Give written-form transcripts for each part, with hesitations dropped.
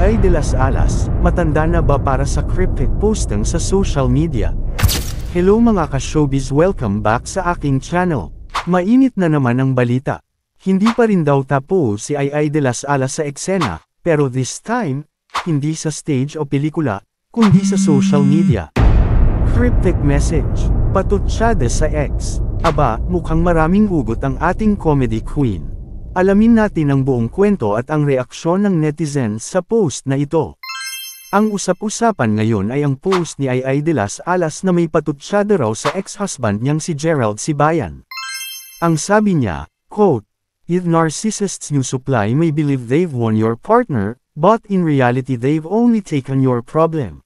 Ai de las Alas, matanda na ba para sa cryptic posting sa social media? Hello mga ka-showbiz, welcome back sa aking channel. Mainit na naman ang balita. Hindi pa rin daw tapos si Ai de las Alas sa eksena, pero this time, hindi sa stage o pelikula, kundi sa social media. Cryptic message, patutsyada sa X. Aba, mukhang maraming hugot ang ating comedy queen. Alamin natin ang buong kwento at ang reaksyon ng netizens sa post na ito. Ang usap-usapan ngayon ay ang post ni Ai de las Alas na may patutsyada raw sa ex-husband niyang si Gerald Sibayan. Ang sabi niya, quote, "If narcissists new supply may believe they've won your partner, but in reality they've only taken your problem."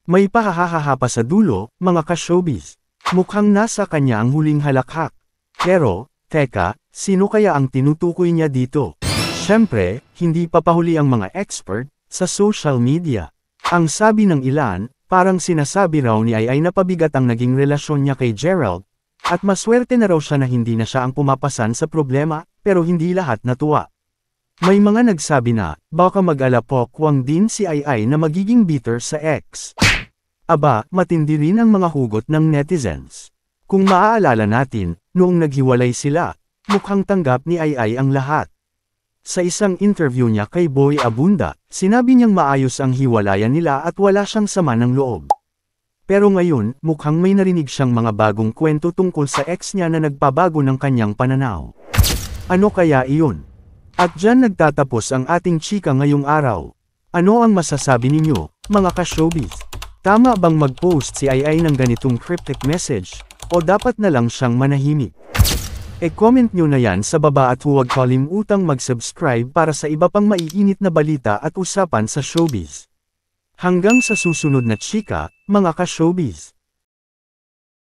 May pahahaha pa sa dulo, mga ka-showbiz. Mukhang nasa kanya ang huling halakhak. Pero, teka, sino kaya ang tinutukoy niya dito? Siyempre, hindi papahuli ang mga expert sa social media. Ang sabi ng ilan, parang sinasabi raw ni Ai na pabigat ang naging relasyon niya kay Gerald, at maswerte na raw siya na hindi na siya ang pumapasan sa problema, pero hindi lahat natuwa. May mga nagsabi na, baka mag-alapokwang din si Ai na magiging bitter sa ex. Aba, matindi rin ang mga hugot ng netizens. Kung maaalala natin, noong naghiwalay sila, mukhang tanggap ni Ai ang lahat. Sa isang interview niya kay Boy Abunda, sinabi niyang maayos ang hiwalayan nila at wala siyang sama ng loob. Pero ngayon, mukhang may narinig siyang mga bagong kwento tungkol sa ex niya na nagpabago ng kanyang pananaw. Ano kaya iyon? At dyan nagtatapos ang ating chika ngayong araw. Ano ang masasabi ninyo, mga ka-showbiz? Tama bang mag-post si Ai ng ganitong cryptic message, o dapat na lang siyang manahimik? E-comment nyo na yan sa baba at huwag kalimutang mag-subscribe para sa iba pang maiinit na balita at usapan sa showbiz. Hanggang sa susunod na chika, mga ka-showbiz.